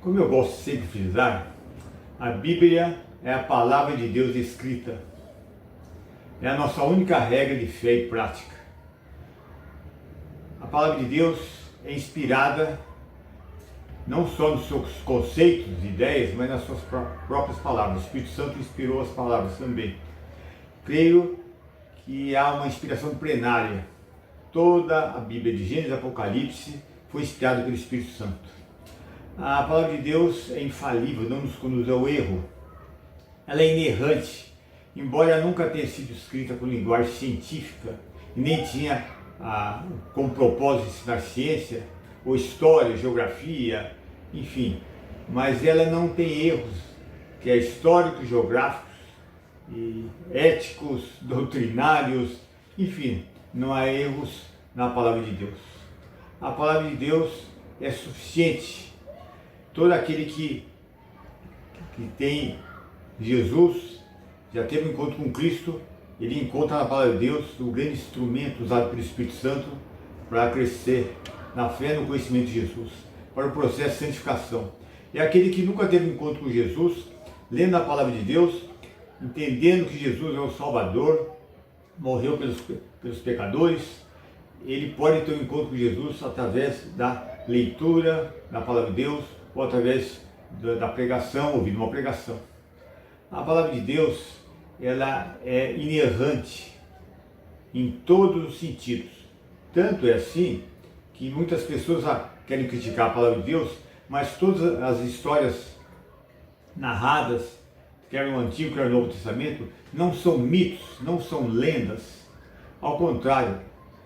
Como eu gosto sempre de frisar, a Bíblia é a palavra de Deus escrita. É a nossa única regra de fé e prática. A palavra de Deus é inspirada não só nos seus conceitos, ideias, mas nas suas próprias palavras. O Espírito Santo inspirou as palavras também. Creio que há uma inspiração plenária. Toda a Bíblia, de Gênesis a Apocalipse, foi inspirada pelo Espírito Santo. A palavra de Deus é infalível, não nos conduz ao erro. Ela é inerrante, embora nunca tenha sido escrita com linguagem científica, e nem tinha como propósito ensinar ciência, ou história, geografia, enfim. Mas ela não tem erros, que é históricos, geográficos, e éticos, doutrinários, enfim, não há erros na palavra de Deus. A palavra de Deus é suficiente. Todo aquele que tem Jesus, já teve um encontro com Cristo, ele encontra na palavra de Deus o grande instrumento usado pelo Espírito Santo para crescer na fé e no conhecimento de Jesus, para o processo de santificação. É aquele que nunca teve um encontro com Jesus, lendo a palavra de Deus, entendendo que Jesus é o Salvador, morreu pelos pecadores, ele pode ter um encontro com Jesus através da leitura da palavra de Deus, ou através da pregação, ouvindo uma pregação. A palavra de Deus, ela é inerrante em todos os sentidos. Tanto é assim que muitas pessoas querem criticar a palavra de Deus, mas todas as histórias narradas, quer no Antigo, quer no Novo Testamento, não são mitos, não são lendas. Ao contrário,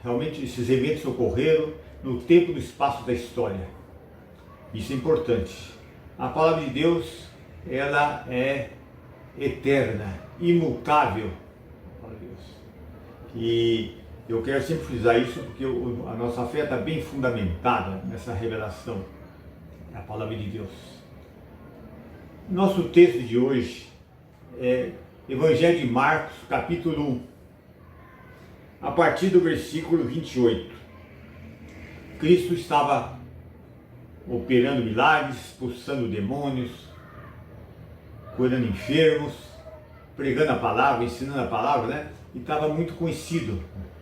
realmente esses eventos ocorreram no tempo e no espaço da história. Isso é importante. A palavra de Deus, ela é eterna, imutável. E eu quero sempre frisar isso porque a nossa fé está bem fundamentada nessa revelação da palavra de Deus. Nosso texto de hoje é Evangelho de Marcos, capítulo 1, a partir do versículo 28. Cristo estava operando milagres, expulsando demônios, curando enfermos, pregando a palavra, ensinando a palavra, né? E estava muito conhecido,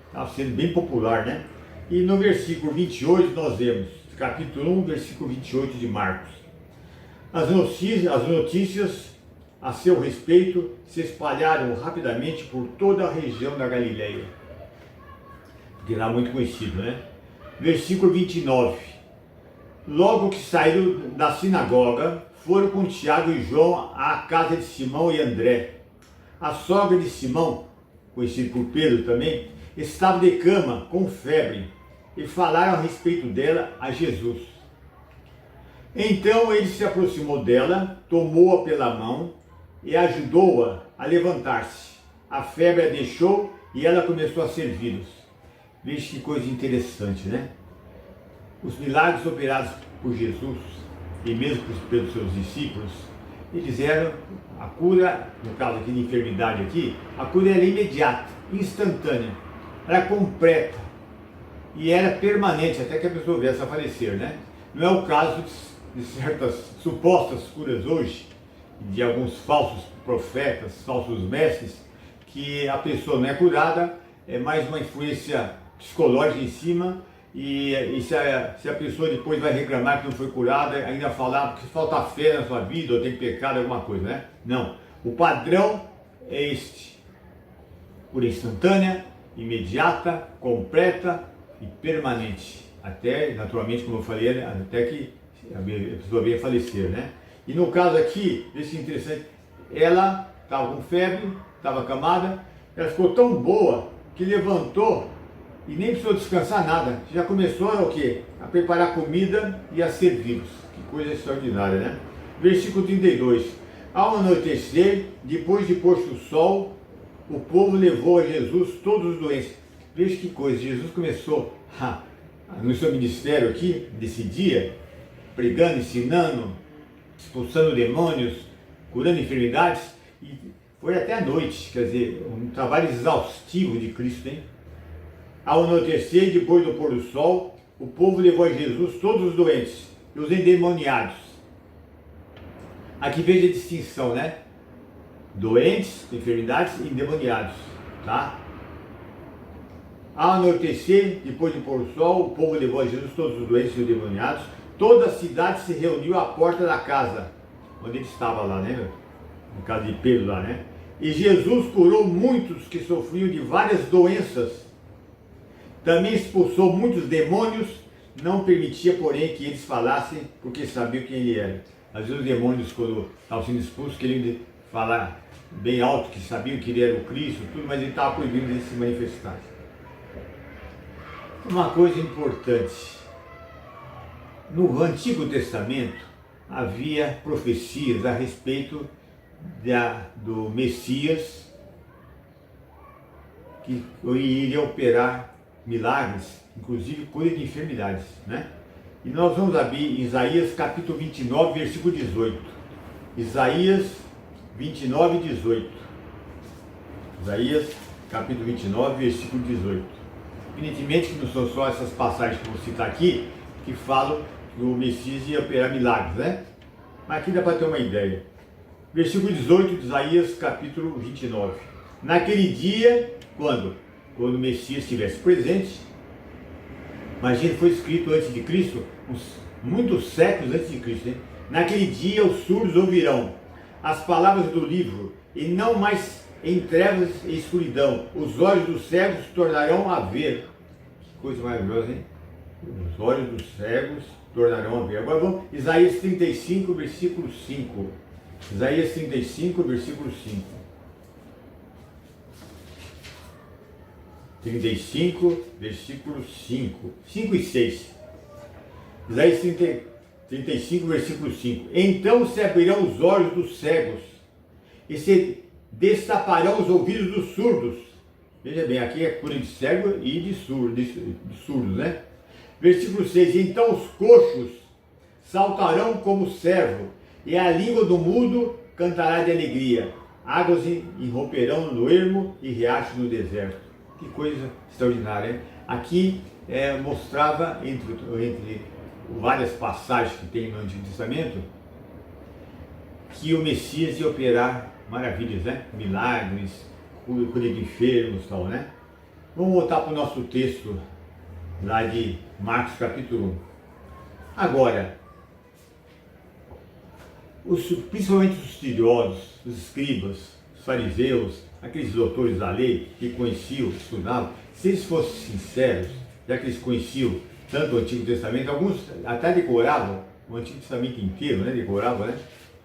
estava sendo bem popular, né? E no versículo 28 nós vemos, capítulo 1, versículo 28 de Marcos. As notícias a seu respeito se espalharam rapidamente por toda a região da Galileia, que era muito conhecido, né? Versículo 29. Logo que saíram da sinagoga, foram com Tiago e João à casa de Simão e André. A sogra de Simão, conhecido por Pedro também, estava de cama com febre e falaram a respeito dela a Jesus. Então ele se aproximou dela, tomou-a pela mão e ajudou-a a levantar-se. A febre a deixou e ela começou a servi-los. Veja que coisa interessante, né? Os milagres operados por Jesus e mesmo pelos seus discípulos, eles eram a cura, no caso aqui de enfermidade aqui, a cura era imediata, instantânea, era completa e era permanente até que a pessoa viesse a falecer, né? Não é o caso de certas supostas curas hoje, de alguns falsos profetas, falsos mestres, que a pessoa não é curada, é mais uma influência psicológica em cima. E se a pessoa depois vai reclamar que não foi curada, ainda falar que falta fé na sua vida ou tem pecado, alguma coisa, né? Não. O padrão é este: cura instantânea, imediata, completa e permanente. Até, naturalmente, como eu falei, até que a pessoa venha a falecer, né? E no caso aqui, veja que interessante, ela estava com febre, estava acamada, ela ficou tão boa que levantou e nem precisou descansar nada, já começou o quê? A preparar comida e a servi-los. Que coisa extraordinária, né? Versículo 32. Ao anoitecer, depois de posto o sol, o povo levou a Jesus todos os doentes. Veja que coisa, Jesus começou no seu ministério aqui, desse dia, pregando, ensinando, expulsando demônios, curando enfermidades, e foi até a noite, quer dizer, um trabalho exaustivo de Cristo, hein? Ao anoitecer, depois do pôr do sol, o povo levou a Jesus todos os doentes e os endemoniados. Aqui veja a distinção, né? Doentes, enfermidades e endemoniados, tá? Ao anoitecer, depois do pôr do sol, o povo levou a Jesus todos os doentes e endemoniados. Toda a cidade se reuniu à porta da casa, onde ele estava lá, né? No caso de Pedro lá, né? E Jesus curou muitos que sofriam de várias doenças. Também expulsou muitos demônios, não permitia, porém, que eles falassem, porque sabiam quem ele era. Às vezes os demônios, quando estavam sendo expulsos, queriam falar bem alto, que sabiam que ele era o Cristo, tudo, mas ele estava proibindo de se manifestar. Uma coisa importante, no Antigo Testamento havia profecias a respeito do Messias que iria operar milagres, inclusive cura de enfermidades, né? E nós vamos abrir Isaías capítulo 29, versículo 18. Isaías 29, 18. Isaías capítulo 29, versículo 18. Evidentemente que não são só essas passagens que eu vou citar aqui, que falam que o Messias ia operar milagres, né? Mas aqui dá para ter uma ideia. Versículo 18 de Isaías capítulo 29. Naquele dia, quando o Messias estivesse presente, imagina, foi escrito antes de Cristo, muitos séculos antes de Cristo, hein? Naquele dia os surdos ouvirão as palavras do livro, e não mais em trevas e escuridão. Os olhos dos cegos se tornarão a ver. Que coisa maravilhosa, hein? Os olhos dos cegos tornarão a ver. Agora vamos, Isaías 35, versículo 5. Isaías 35, versículo 5. 35, versículo 5. 5 e 6. Isaías 35, versículo 5. Então se abrirão os olhos dos cegos e se destaparão os ouvidos dos surdos. Veja bem, aqui é cura de cego e de surdos, né? Versículo 6. Então os coxos saltarão como servo, e a língua do mudo cantará de alegria. Águas irromperão no ermo e riachos no deserto. Que coisa extraordinária, hein? Aqui mostrava, entre várias passagens que tem no Antigo Testamento, que o Messias ia operar maravilhas, né? Milagres, cura de enfermos e tal, né? Vamos voltar para o nosso texto lá de Marcos capítulo 1. Agora, principalmente os estudiosos, os escribas, os fariseus, aqueles doutores da lei que conheciam, estudavam, se eles fossem sinceros, já que eles conheciam tanto o Antigo Testamento, alguns até decoravam o Antigo Testamento inteiro, né? Decoravam, né?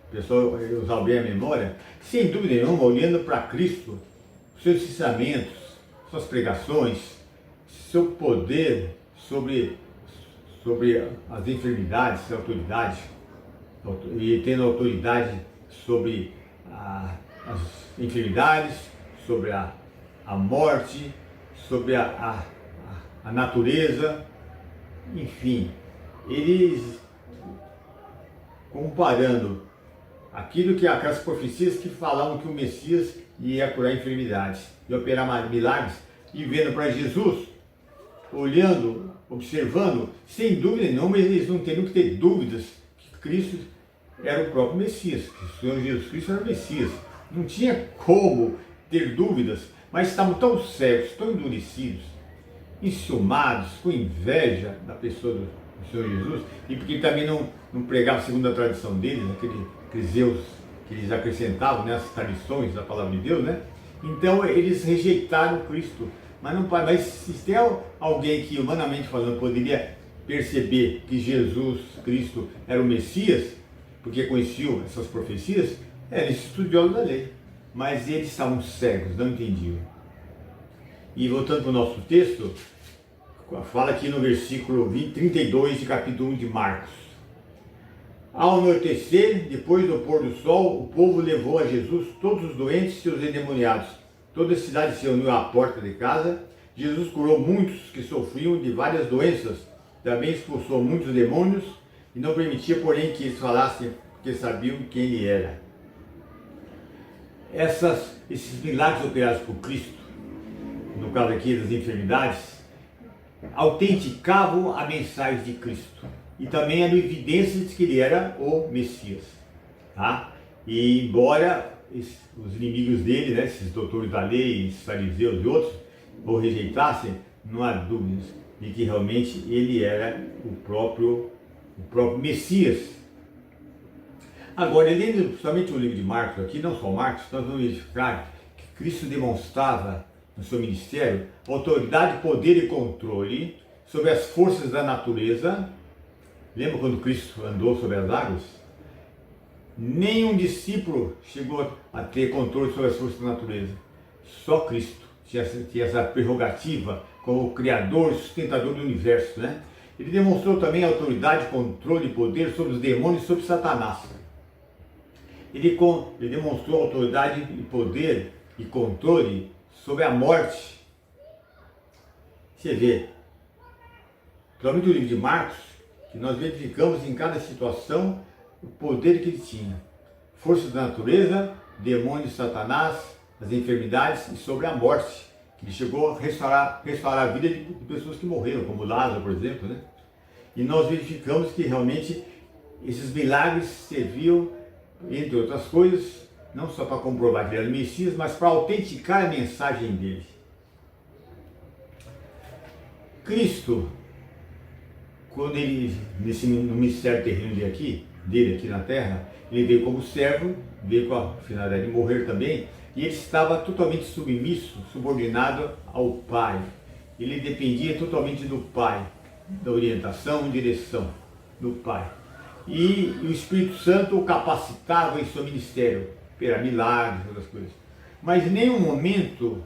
O pessoal usava bem a memória, sem dúvida nenhuma, olhando para Cristo, seus ensinamentos, suas pregações, seu poder sobre as enfermidades, a autoridade, e tendo autoridade sobre as enfermidades, sobre a morte, sobre a natureza, enfim, eles comparando aquilo que aquelas profecias que falavam que o Messias ia curar enfermidades e operar milagres, e vendo para Jesus, olhando, observando, sem dúvida nenhuma, eles não teriam que ter dúvidas que Cristo era o próprio Messias, que o Senhor Jesus Cristo era o Messias. Não tinha como ter dúvidas, mas estavam tão cegos, tão endurecidos, enciumados, com inveja da pessoa do Senhor Jesus, e porque também não pregava segundo a tradição deles, aqueles Deus que eles acrescentavam, né, as tradições da palavra de Deus, né? Então eles rejeitaram Cristo. Mas se tem alguém que, humanamente falando, poderia perceber que Jesus Cristo era o Messias, porque conheciam essas profecias, eles estudiosos da lei, mas eles estavam cegos, não entendiam. E voltando para o nosso texto, fala aqui no versículo 32 de capítulo 1 de Marcos. Ao anoitecer, depois do pôr do sol, o povo levou a Jesus todos os doentes e os endemoniados. Toda a cidade se uniu à porta de casa. Jesus curou muitos que sofriam de várias doenças. Também expulsou muitos demônios e não permitia, porém, que eles falassem, porque sabiam quem ele era. Esses milagres operados por Cristo, no caso aqui das enfermidades, autenticavam a mensagem de Cristo e também eram evidências de que ele era o Messias. tá? E embora os inimigos dele, né, esses doutores da lei, esses fariseus e outros, o rejeitassem, não há dúvidas de que realmente ele era o próprio Messias. Agora, lendo somente o livro de Marcos aqui, não só Marcos, nós vamos verificar que Cristo demonstrava no seu ministério autoridade, poder e controle sobre as forças da natureza. Lembra quando Cristo andou sobre as águas? Nenhum discípulo chegou a ter controle sobre as forças da natureza. Só Cristo tinha essa prerrogativa como Criador e sustentador do universo, né? Ele demonstrou também autoridade, controle e poder sobre os demônios e sobre Satanás. Ele demonstrou autoridade e poder e controle sobre a morte. Você vê, principalmente no livro de Marcos, que nós verificamos em cada situação o poder que ele tinha. Forças da natureza, demônios, Satanás, as enfermidades e sobre a morte. Ele chegou a restaurar a vida de pessoas que morreram, como Lázaro, por exemplo, né? E nós verificamos que realmente esses milagres serviam, entre outras coisas, não só para comprovar que ele era o Messias, mas para autenticar a mensagem dele. Cristo, quando ele, no ministério terreno dele aqui na terra, ele veio como servo, veio com a finalidade de morrer também, e ele estava totalmente submisso, subordinado ao Pai. Ele dependia totalmente do Pai, da orientação e direção do Pai. E o Espírito Santo o capacitava em seu ministério, para milagres, outras coisas. Mas em nenhum momento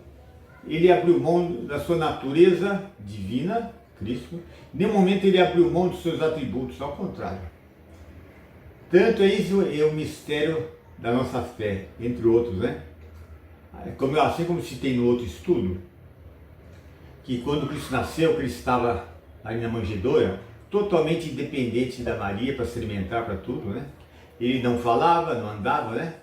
ele abriu mão da sua natureza divina, Cristo, em nenhum momento ele abriu mão dos seus atributos, ao contrário. Tanto é isso é o mistério da nossa fé, entre outros, né? Assim como citei no outro estudo, que quando Cristo nasceu, que ele estava ali na manjedoura, totalmente independente da Maria para se alimentar, para tudo, né? Ele não falava, não andava, né?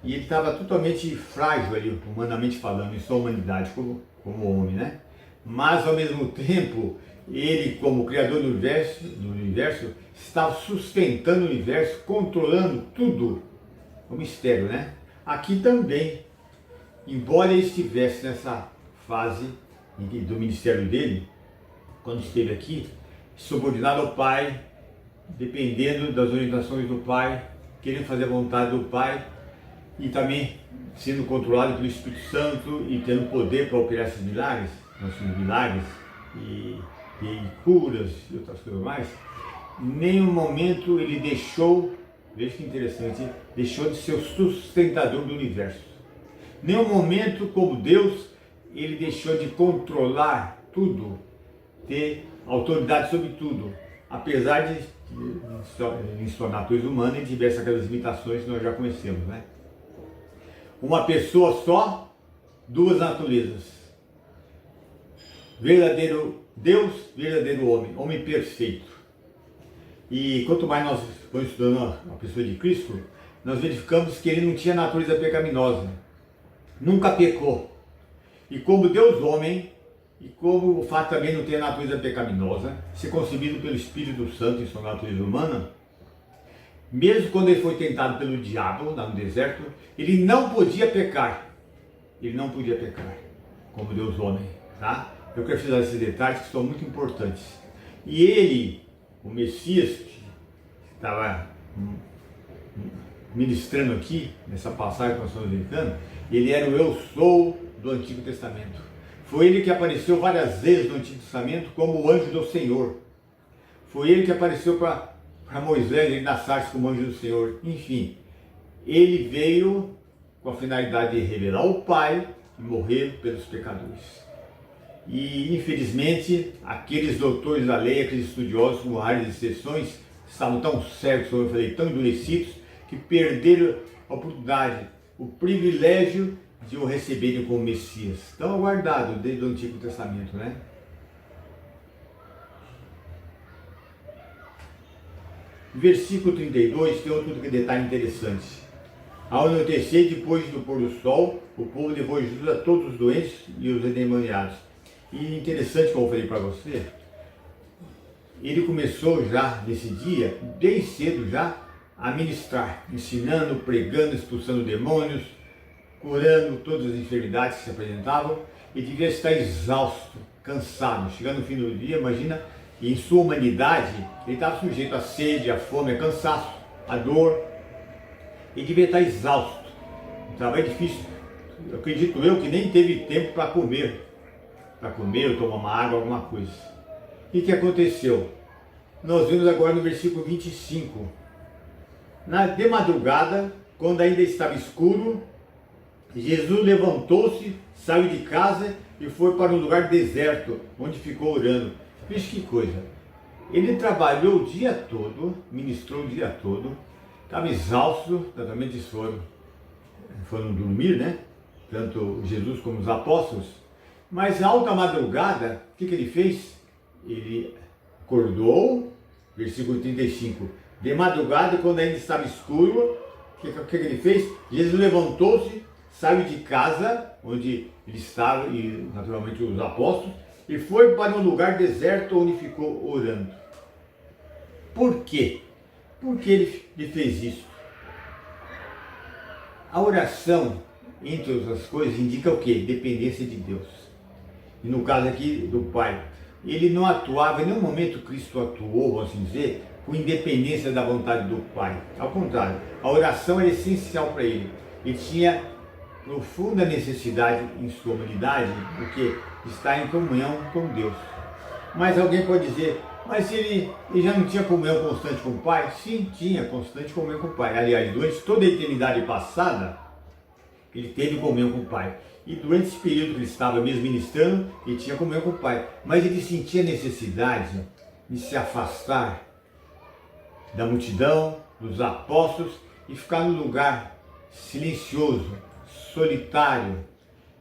E ele estava totalmente frágil ali, humanamente falando, em sua humanidade, como homem, né? Mas ao mesmo tempo, ele, como Criador do universo, estava sustentando o universo, controlando tudo. O mistério, né? Aqui também, embora ele estivesse nessa fase do ministério dele, quando esteve aqui, subordinado ao Pai, dependendo das orientações do Pai, querendo fazer a vontade do Pai, e também sendo controlado pelo Espírito Santo e tendo poder para operar esses milagres, e curas e outras coisas mais, em nenhum momento ele deixou, veja que interessante, deixou de ser o sustentador do universo. Em nenhum momento, como Deus, ele deixou de controlar tudo, ter autoridade sobre tudo, apesar de em sua natureza humana ele tivesse aquelas limitações que nós já conhecemos, né? Uma pessoa só, duas naturezas. Verdadeiro Deus, verdadeiro homem, homem perfeito. E quanto mais nós vamos estudando a pessoa de Cristo, nós verificamos que ele não tinha natureza pecaminosa, nunca pecou. E como Deus homem, e como o fato também não ter a natureza pecaminosa, ser concebido pelo Espírito Santo em sua natureza humana, mesmo quando ele foi tentado pelo diabo lá no deserto, ele não podia pecar. Ele não podia pecar, como Deus homem, tá? Eu quero frisar esses detalhes que são muito importantes. E ele, o Messias, que estava ministrando aqui, nessa passagem que nós estamos dedicando, ele era o Eu Sou do Antigo Testamento. Foi ele que apareceu várias vezes no Antigo Testamento como o anjo do Senhor. Foi ele que apareceu para Moisés, ele na sarça como anjo do Senhor. Enfim, ele veio com a finalidade de revelar o Pai e morrer pelos pecadores. E infelizmente, aqueles doutores da lei, aqueles estudiosos com raras exceções, estavam tão cegos, como eu falei, tão endurecidos, que perderam a oportunidade, o privilégio de o receberem como Messias, tão aguardado desde o Antigo Testamento, né? Versículo 32 tem outro detalhe interessante. Ao anoitecer, depois do pôr do sol, o povo levou Jesus a todos os doentes e os endemoniados. E interessante, como eu falei para você, ele começou já nesse dia, bem cedo já, a ministrar, ensinando, pregando, expulsando demônios, curando todas as enfermidades que se apresentavam, e devia estar exausto, cansado. Chegando no fim do dia, imagina, e em sua humanidade, ele estava sujeito à sede, à fome, a cansaço, à dor. Ele devia estar exausto. Um trabalho difícil. Eu acredito eu que nem teve tempo para comer ou tomar uma água, alguma coisa. O que aconteceu? Nós vemos agora no versículo 25. De madrugada, quando ainda estava escuro, Jesus levantou-se, saiu de casa e foi para um lugar deserto, onde ficou orando. Veja que coisa. Ele trabalhou o dia todo, ministrou o dia todo, estava exausto, totalmente foram dormir, né? Tanto Jesus como os apóstolos. Mas na alta madrugada, o que ele fez? Ele acordou, versículo 35. De madrugada, quando ainda estava escuro, o que ele fez? Jesus levantou-se, saiu de casa, onde ele estava, e naturalmente os apóstolos, e foi para um lugar deserto onde ficou orando. Por quê? Por que ele fez isso? A oração, entre outras coisas, indica o quê? Dependência de Deus. E no caso aqui do Pai, ele não atuava, em nenhum momento Cristo atuou, vamos assim dizer, com independência da vontade do Pai. Ao contrário, a oração era essencial para ele. Ele tinha profunda necessidade em sua humanidade, porque está em comunhão com Deus. Mas alguém pode dizer, mas ele já não tinha comunhão constante com o Pai? Sim, tinha constante comunhão com o Pai. Aliás, durante toda a eternidade passada, ele teve comunhão com o Pai. E durante esse período que ele estava mesmo ministrando, ele tinha comunhão com o Pai. Mas ele sentia necessidade de se afastar da multidão, dos apóstolos, e ficar num lugar silencioso, solitário,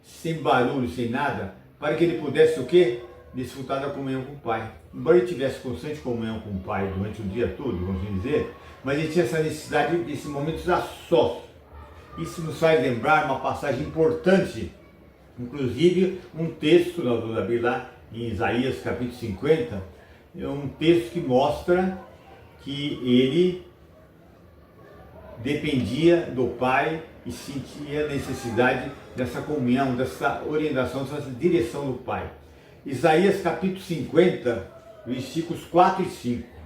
sem barulho, sem nada, para que ele pudesse o quê? Desfrutar da comunhão com o Pai. Embora ele tivesse constante comunhão com o Pai durante o dia todo, vamos dizer, mas ele tinha essa necessidade desse momento a sós. Isso nos faz lembrar uma passagem importante, inclusive um texto, nós vamos abrir lá em Isaías capítulo 50, é um texto que mostra que ele dependia do Pai e sentia necessidade dessa comunhão, dessa orientação, dessa direção do Pai. Isaías capítulo 50, versículos 4 e 5.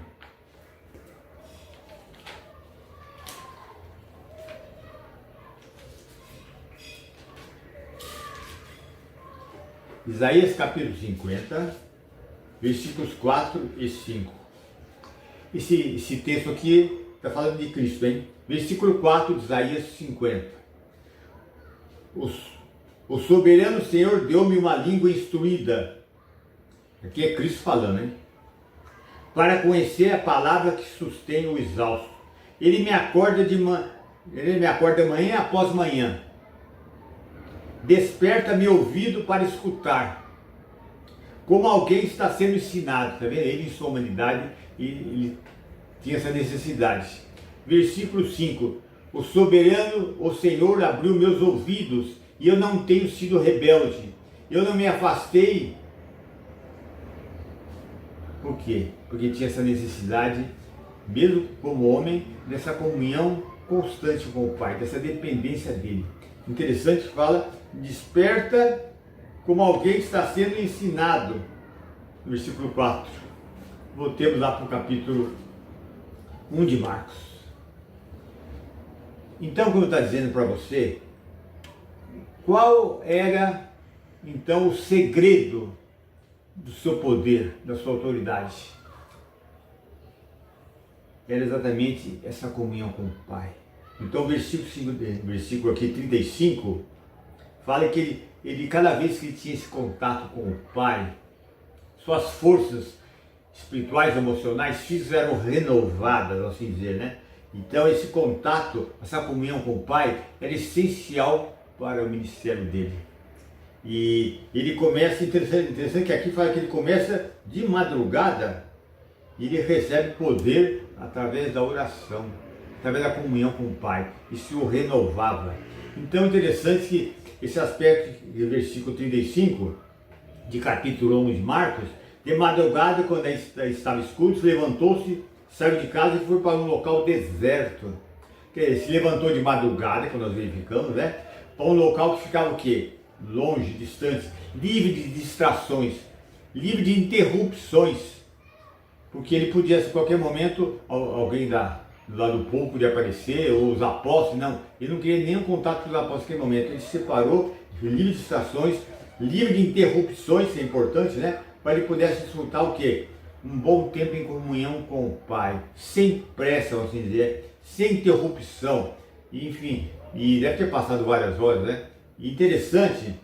Isaías capítulo 50, versículos 4 e 5. Esse texto aqui está falando de Cristo, hein? Versículo 4 de Isaías 50. O soberano Senhor deu-me uma língua instruída. Aqui é Cristo falando, hein? Para conhecer a palavra que sustém o exausto. Ele me acorda manhã após manhã. Desperta meu ouvido para escutar. Como alguém está sendo ensinado, tá vendo? Ele em sua humanidade, ele tinha essa necessidade. Versículo 5. O soberano, o Senhor, abriu meus ouvidos e eu não tenho sido rebelde. Eu não me afastei. Por quê? Porque tinha essa necessidade, mesmo como homem, dessa comunhão constante com o Pai, dessa dependência dele. Interessante, fala, desperta como alguém está sendo ensinado. No versículo 4. Voltemos lá para o capítulo 1 de Marcos. Então, como está dizendo para você, qual era então o segredo do seu poder, da sua autoridade? Era exatamente essa comunhão com o Pai. Então, versículo aqui 35, fala que ele cada vez que ele tinha esse contato com o Pai, suas forças espirituais, emocionais, físicas eram renovadas, assim dizer, né? Então esse contato, essa comunhão com o Pai era essencial para o ministério dele. E ele começa, interessante que aqui fala que ele começa de madrugada e ele recebe poder através da oração, através da comunhão com o Pai. Isso o renovava. Então é interessante que esse aspecto do versículo 35 de capítulo 1 de Marcos, de madrugada, quando estava escuro, levantou-se, saiu de casa e foi para um local deserto. Que se levantou de madrugada, que nós verificamos, né? Para um local que ficava o quê? Longe, distante, livre de distrações, livre de interrupções, porque ele podia, a qualquer momento, alguém do lado do povo podia aparecer, ou os apóstolos, não, ele não queria nenhum contato com os apóstolos naquele momento, ele se separou, livre de distrações, livre de interrupções, isso é importante, né? Para ele pudesse desfrutar o quê? Um bom tempo em comunhão com o Pai, sem pressa, vamos assim dizer, sem interrupção, enfim, e deve ter passado várias horas, né? Interessante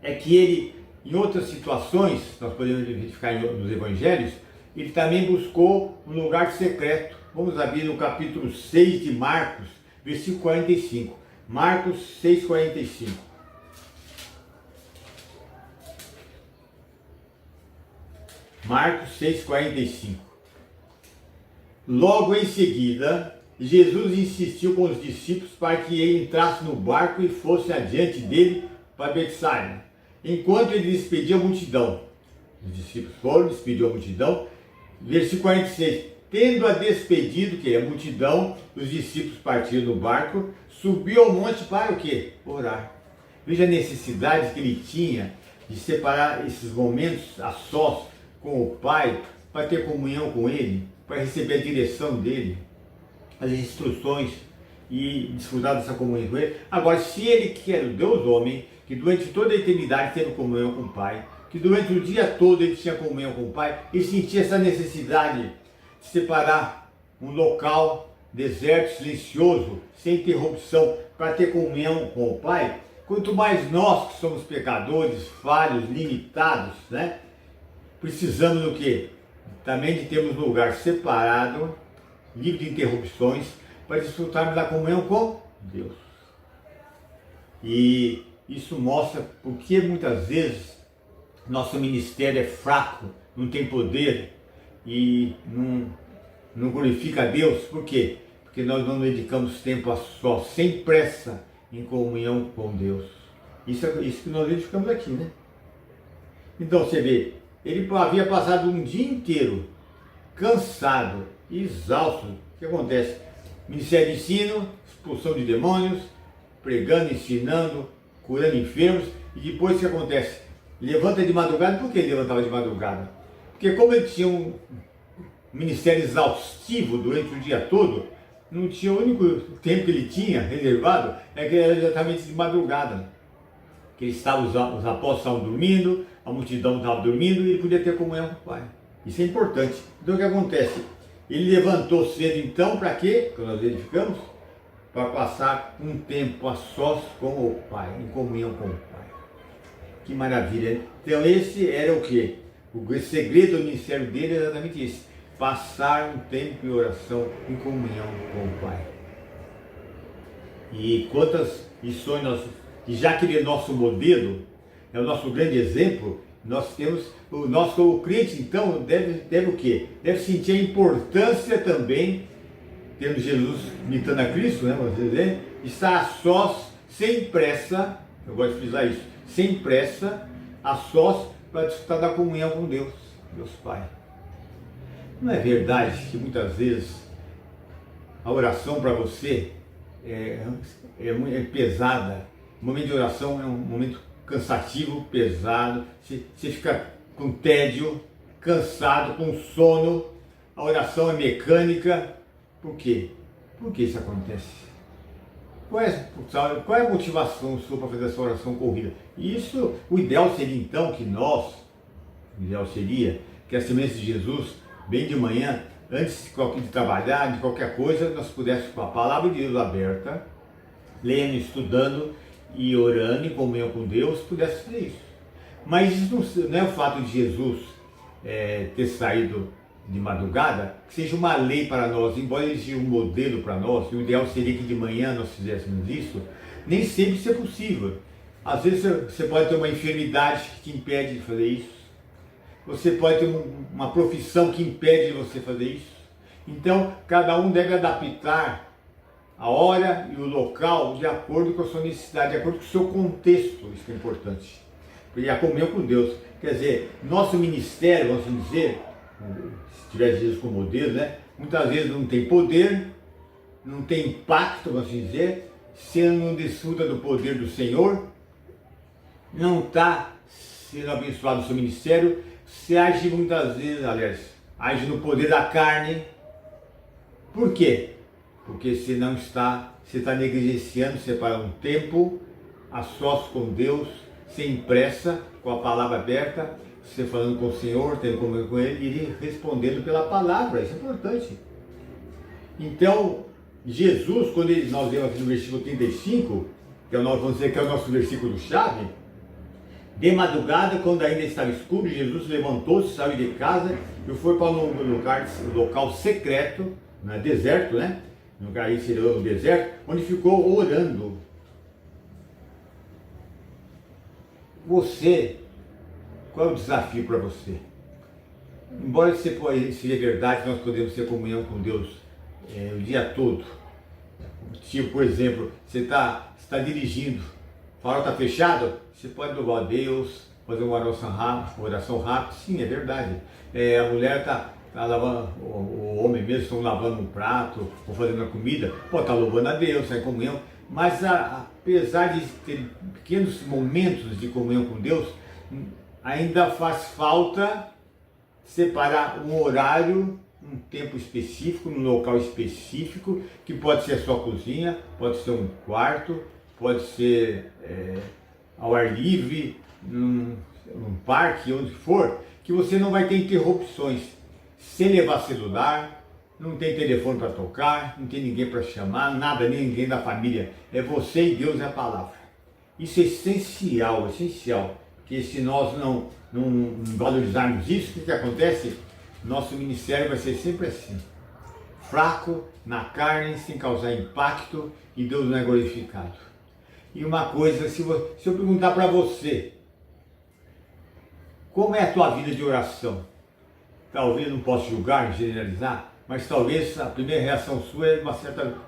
é que ele, em outras situações, nós podemos verificar nos evangelhos, ele também buscou um lugar secreto. Vamos abrir no capítulo 6 de Marcos, versículo 45. Marcos 6, 45. Marcos 6, 45. Logo em seguida, Jesus insistiu com os discípulos para que ele entrasse no barco e fosse adiante dele para Betsaida, enquanto ele despedia a multidão. Os discípulos foram, despediu a multidão. Versículo 46. Tendo-a despedido, que é a multidão, os discípulos partiram do barco, subiu ao monte para o quê? Orar. Veja a necessidade que ele tinha de separar esses momentos a sós com o Pai, para ter comunhão com Ele, para receber a direção dele, as instruções e desfrutar dessa comunhão com Ele. Agora, se ele quer o Deus homem, que durante toda a eternidade teve comunhão com o Pai, que durante o dia todo ele tinha comunhão com o Pai, ele sentia essa necessidade de separar um local deserto, silencioso, sem interrupção, para ter comunhão com o Pai. Quanto mais nós que somos pecadores, falhos, limitados, né? Precisamos do quê? Também de termos um lugar separado, livre de interrupções, para desfrutarmos da comunhão com Deus. E isso mostra porque muitas vezes nosso ministério é fraco, não tem poder e não glorifica a Deus. Por quê? Porque nós não dedicamos tempo a só, sem pressa, em comunhão com Deus. Isso é isso que nós verificamos aqui, né? Então você vê, ele havia passado um dia inteiro cansado, exausto. O que acontece? Ministério de ensino, expulsão de demônios, pregando, ensinando, curando enfermos. E depois o que acontece? Levanta de madrugada. Por que ele levantava de madrugada? Porque como ele tinha um ministério exaustivo durante o dia todo, não tinha, o único tempo que ele tinha reservado é que era exatamente de madrugada. Que ele estava, os apóstolos estavam dormindo, a multidão estava dormindo e ele podia ter comunhão com o Pai. Isso é importante. Então o que acontece? Ele levantou cedo então para quê? Que nós verificamos? Para passar um tempo a sós com o Pai, em comunhão com o Pai. Que maravilha! Então esse era o quê? O segredo do ministério dele é exatamente esse. Passar um tempo em oração, em comunhão com o Pai. E quantas lições nós... E já que ele é nosso modelo, é o nosso grande exemplo, nós temos, o crente então deve o quê? Deve sentir a importância também, tendo Jesus imitando a Cristo, né, vamos dizer, estar a sós, sem pressa, eu gosto de frisar isso, sem pressa, a sós, para desfrutar da comunhão com Deus Pai. Não é verdade que muitas vezes a oração para você é pesada? O momento de oração é um momento cansativo, pesado, você fica com tédio, cansado, com sono, a oração é mecânica. Por quê? Por que isso acontece? Qual é a motivação sua para fazer essa oração corrida? Isso, o ideal seria então que a semente de Jesus, bem de manhã, antes de trabalhar, de qualquer coisa, nós pudéssemos com a palavra de Deus aberta, lendo, estudando, e orando em comunhão com Deus, pudesse fazer isso. Mas isso não é o fato de Jesus ter saído de madrugada, que seja uma lei para nós, embora ele seja um modelo para nós, e o ideal seria que de manhã nós fizéssemos isso, nem sempre isso é possível. Às vezes você pode ter uma enfermidade que te impede de fazer isso, você pode ter uma profissão que impede de você fazer isso. Então, cada um deve adaptar a hora e o local de acordo com a sua necessidade, de acordo com o seu contexto. Isso é importante. E a comunhão com Deus. Quer dizer, nosso ministério, vamos dizer, se tiver Jesus como modelo, né? muitas vezes não tem poder, não tem impacto, vamos dizer, você não desfruta do poder do Senhor, não está sendo abençoado no seu ministério, você age muitas vezes, aliás, age no poder da carne. Por quê? Porque você não está, você está negligenciando, separar um tempo a sós com Deus, sem pressa, com a palavra aberta, você falando com o Senhor, tendo comunhão com Ele, e Ele respondendo pela palavra, isso é importante. Então, Jesus, quando nós vemos aqui no versículo 35, que é o nosso, vamos dizer que é o nosso versículo-chave, de madrugada, quando ainda estava escuro, Jesus levantou-se, saiu de casa e foi para um local secreto, deserto, né? No lugar aí seria o deserto, onde ficou orando. Você, qual é o desafio para você? Embora seja verdade que nós podemos ter comunhão com Deus o dia todo, tipo, por exemplo, você está dirigindo, o farol está fechado, você pode louvar a Deus, fazer uma oração rápida, sim, é verdade. A mulher está lavando, o homem mesmo estão lavando um prato ou fazendo a comida, pode estar louvando a Deus, está em comunhão, mas apesar de ter pequenos momentos de comunhão com Deus, ainda faz falta separar um horário, um tempo específico, num local específico, que pode ser a sua cozinha, pode ser um quarto, pode ser ao ar livre, num parque, onde for, que você não vai ter interrupções, sem levar celular, não tem telefone para tocar, não tem ninguém para chamar, nada, nem ninguém da família, é você e Deus e a palavra. Isso é essencial, porque se nós não valorizarmos isso, o que acontece? Nosso ministério vai ser sempre assim, fraco, na carne, sem causar impacto, e Deus não é glorificado. E uma coisa, se eu perguntar para você, como é a tua vida de oração? Talvez não posso julgar, generalizar, mas talvez a primeira reação sua é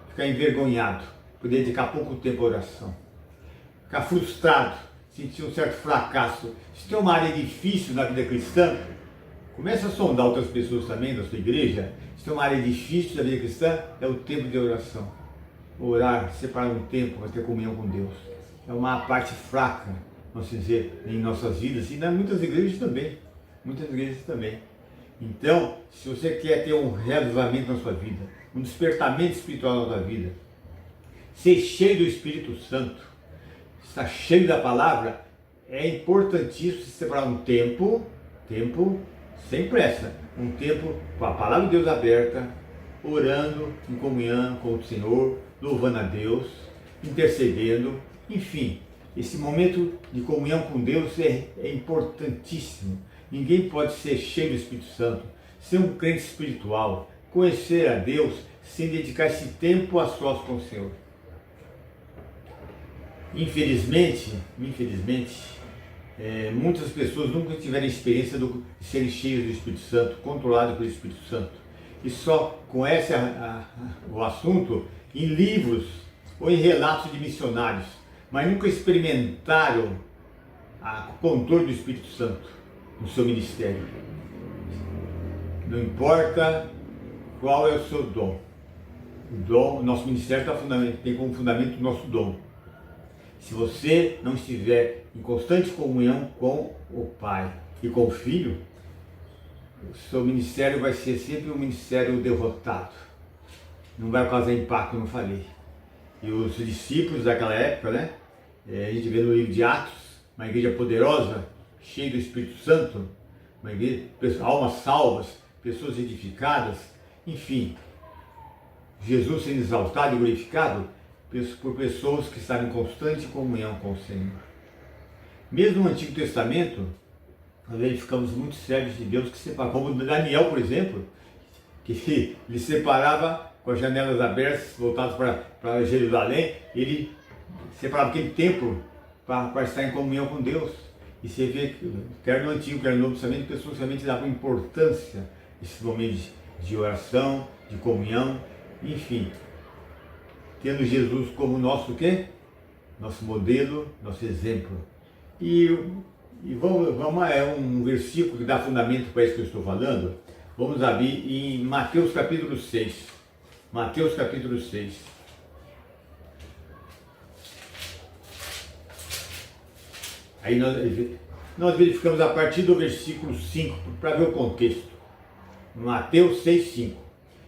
ficar envergonhado, por dedicar pouco tempo à oração. Ficar frustrado, sentir um certo fracasso. Se tem uma área difícil na vida cristã, comece a sondar outras pessoas também da sua igreja. Se tem uma área difícil da vida cristã, é o tempo de oração. Orar, separar um tempo para ter comunhão com Deus. É uma parte fraca, vamos dizer, em nossas vidas e em muitas igrejas também. Então, se você quer ter um reavivamento na sua vida, um despertamento espiritual na sua vida, ser cheio do Espírito Santo, estar cheio da palavra, é importantíssimo você separar um tempo sem pressa, um tempo com a palavra de Deus aberta, orando em comunhão com o Senhor, louvando a Deus, intercedendo, enfim, esse momento de comunhão com Deus é importantíssimo. Ninguém pode ser cheio do Espírito Santo, ser um crente espiritual, conhecer a Deus, sem dedicar esse tempo a sós com o Senhor. Infelizmente, muitas pessoas nunca tiveram a experiência de serem cheios do Espírito Santo, controlados pelo Espírito Santo. E só conhecem o assunto em livros ou em relatos de missionários, mas nunca experimentaram o controle do Espírito Santo no seu ministério. Não importa qual é o seu dom. O nosso ministério tem como fundamento o nosso dom. Se você não estiver em constante comunhão com o Pai e com o Filho, o seu ministério vai ser sempre um ministério derrotado. Não vai causar impacto, como eu falei. E os discípulos daquela época, né? A gente vê no livro de Atos, uma igreja poderosa, cheia do Espírito Santo, uma igreja, almas salvas, pessoas edificadas, enfim, Jesus sendo exaltado e glorificado por pessoas que estavam em constante comunhão com o Senhor. Mesmo no Antigo Testamento, nós verificamos muitos servos de Deus que separavam, como Daniel, por exemplo, que ele separava com as janelas abertas, voltadas para Jerusalém, ele separava aquele tempo para estar em comunhão com Deus. E você vê que, quer no Antigo, quer no Novo Testamento, pessoas realmente davam importância a esses momentos de oração, de comunhão, enfim, tendo Jesus como nosso o quê? Nosso modelo, nosso exemplo. E vamos um versículo que dá fundamento para isso que eu estou falando. Vamos abrir em Mateus capítulo 6. Mateus capítulo 6. Aí nós verificamos a partir do versículo 5 para ver o contexto. Mateus 6, 5.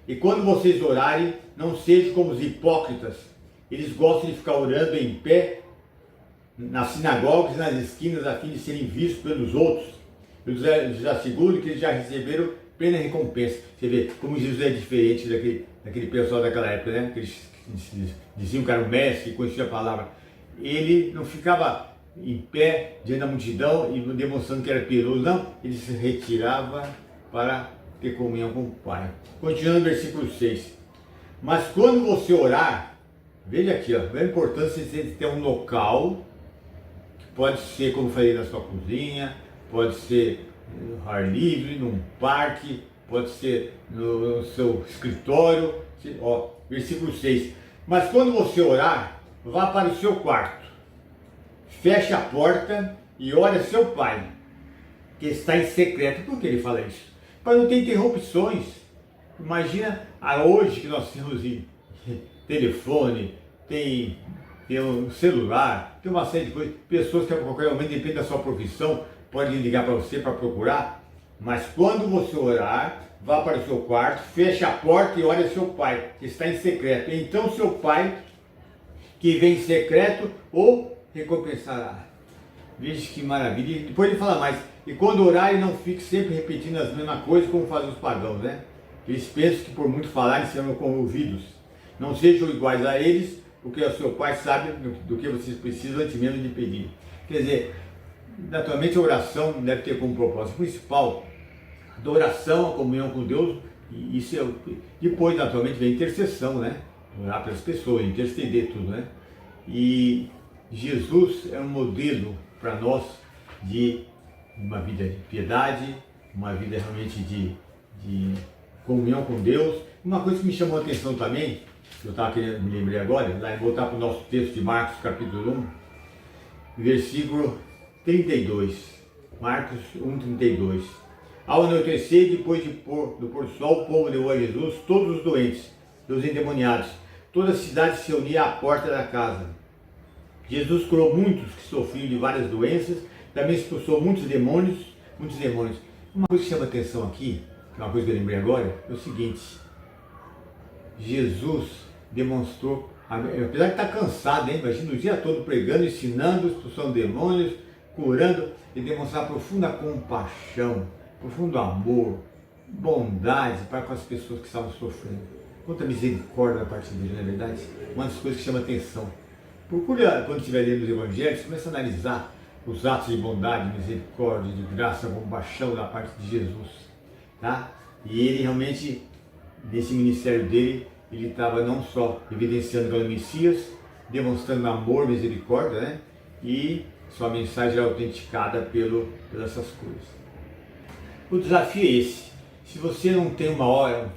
E quando vocês orarem, não sejam como os hipócritas. Eles gostam de ficar orando em pé nas sinagogas e nas esquinas a fim de serem vistos pelos outros. Eu lhes asseguro que eles já receberam plena recompensa. Você vê como Jesus é diferente daquele pessoal daquela época, né? Que eles diziam que era o mestre, que conhecia a palavra. Ele não ficava em pé diante da multidão e demonstrando que era piedoso, não. Ele se retirava para ter comunhão com o Pai. Continuando no versículo 6. Mas quando você orar, veja aqui, ó, a importância de ter um local, que pode ser, como eu falei, na sua cozinha, pode ser no ar livre, num parque, pode ser no seu escritório. Ó, versículo 6. Mas quando você orar, vá para o seu quarto, feche a porta e ore a seu Pai, que está em secreto. Por que ele fala isso? Para não ter interrupções. Imagina hoje que nós temos telefone, tem um celular, tem uma série de coisas, pessoas que a qualquer momento, depende da sua profissão, podem ligar para você para procurar. Mas quando você orar, vá para o seu quarto, feche a porta e ore a seu Pai, que está em secreto. Então seu Pai, que vem em secreto, o recompensará. Veja que maravilha. E depois ele fala mais. E quando orarem, não fique sempre repetindo as mesmas coisas como fazem os pagãos, né? Eles pensam que por muito falarem serão ouvidos. Não sejam iguais a eles, porque o seu Pai sabe do que vocês precisam antes mesmo de pedir. Quer dizer, naturalmente a oração deve ter como propósito principal a adoração, a comunhão com Deus. E isso depois, naturalmente, vem a intercessão, né? Orar pelas pessoas, interceder tudo, né? E Jesus é um modelo para nós de uma vida de piedade, uma vida realmente de comunhão com Deus. Uma coisa que me chamou a atenção também, que eu estava querendo, me lembrei agora, lá voltar para o nosso texto de Marcos capítulo 1, versículo 32. Marcos 1, 32. Ao anoitecer, depois do pôr do sol, o povo levou a Jesus todos os doentes, os endemoniados. Toda a cidade se unia à porta da casa. Jesus curou muitos que sofriam de várias doenças, também expulsou muitos demônios. Uma coisa que chama atenção aqui, que é uma coisa que eu lembrei agora, é o seguinte: Jesus demonstrou, apesar de estar cansado, hein? Imagina o dia todo pregando, ensinando, expulsando demônios, curando, ele demonstrar profunda compaixão, profundo amor, bondade para com as pessoas que estavam sofrendo. Quanta misericórdia da parte dele, não é verdade? Uma das coisas que chama atenção. Procure, quando estiver lendo os evangelhos, comece a analisar os atos de bondade, misericórdia, de graça, compaixão da parte de Jesus, tá? E ele realmente, nesse ministério dele, ele estava não só evidenciando que era o Messias, demonstrando amor, misericórdia, né? E sua mensagem é autenticada pelas essas coisas. O desafio é esse: se você não tem uma hora,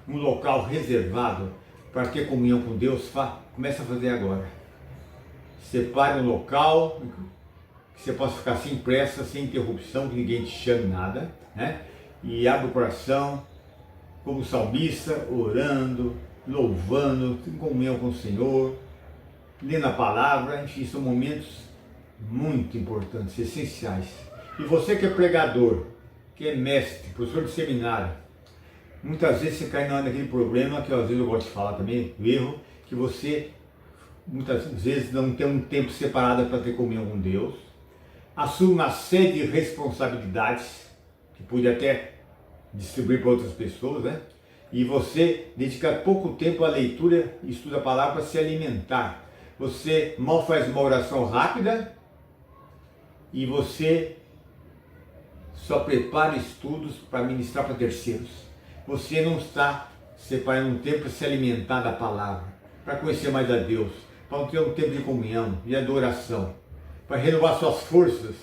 um local reservado para ter comunhão com Deus, comece a fazer agora. Separe um local que você possa ficar sem pressa, sem interrupção, que ninguém te chame nada, né? E abre o coração, como salmista, orando, louvando, em comunhão com o Senhor, lendo a palavra. Enfim, são momentos muito importantes, essenciais. E você que é pregador, que é mestre, professor de seminário, muitas vezes você cai naquele problema que às vezes eu gosto de falar também, o erro, que você muitas vezes não tem um tempo separado para ter comunhão com Deus, assume uma série de responsabilidades, que pode até distribuir para outras pessoas, né? E você dedica pouco tempo à leitura e estuda a palavra para se alimentar. Você mal faz uma oração rápida e você só prepara estudos para ministrar para terceiros. Você não está separando um tempo para se alimentar da palavra, para conhecer mais a Deus, para ter um tempo de comunhão e adoração, para renovar suas forças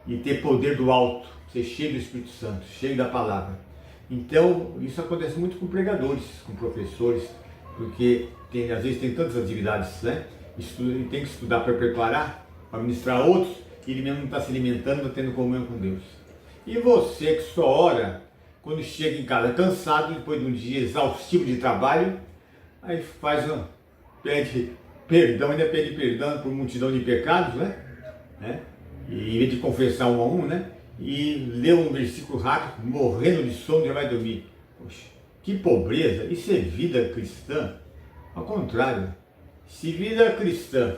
e ter poder do alto, ser cheio do Espírito Santo, cheio da palavra. Então, isso acontece muito com pregadores, com professores, porque às vezes tem tantas atividades, né? E tem que estudar para preparar, para ministrar a outros, e ele mesmo não está se alimentando, não tendo comunhão com Deus. E você que só ora, quando chega em casa cansado, depois de um dia exaustivo de trabalho, aí pede perdão, ainda pede perdão por multidão de pecados, né? E em vez de confessar um a um, né? E lê um versículo rápido, morrendo de sono, já vai dormir. Poxa, que pobreza! Isso é vida cristã? Ao contrário, se vida cristã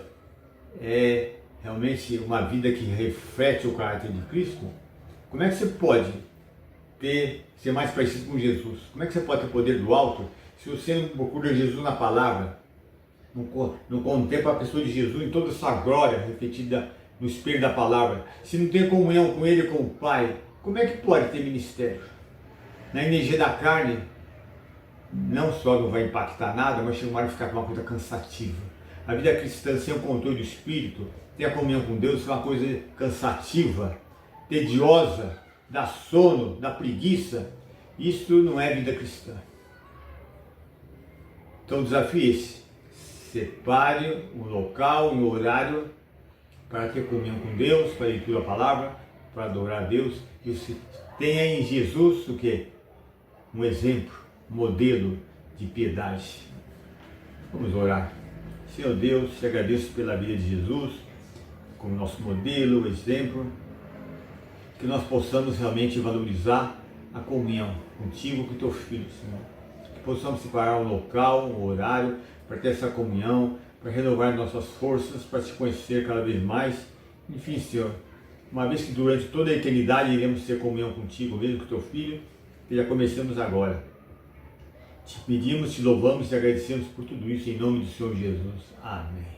é realmente uma vida que reflete o caráter de Cristo, como é que você pode ser mais parecido com Jesus? Como é que você pode ter poder do alto se você não procura Jesus na palavra, não contempla a pessoa de Jesus em toda a sua glória refletida no espelho da palavra, se não tem comunhão com Ele e com o Pai? Como é que pode ter ministério? Na energia da carne, não só não vai impactar nada, mas chega uma hora de ficar uma coisa cansativa. A vida cristã sem o controle do Espírito, ter a comunhão com Deus, é uma coisa cansativa, tediosa, dá sono, dá preguiça. Isso não é vida cristã. Então o desafio é esse: separe um local, um horário para ter comunhão com Deus, para leitura da palavra, para adorar a Deus. E você tenha em Jesus o quê? Um exemplo, um modelo de piedade. Vamos orar. Senhor Deus, te agradeço pela vida de Jesus, como nosso modelo, exemplo, que nós possamos realmente valorizar a comunhão contigo e com teu Filho, Senhor. Que possamos separar um local, um horário, para ter essa comunhão, para renovar nossas forças, para te conhecer cada vez mais. Enfim, Senhor, uma vez que durante toda a eternidade iremos ter comunhão contigo, mesmo com teu Filho, que já começamos agora. Te pedimos, te louvamos e te agradecemos por tudo isso, em nome do Senhor Jesus. Amém.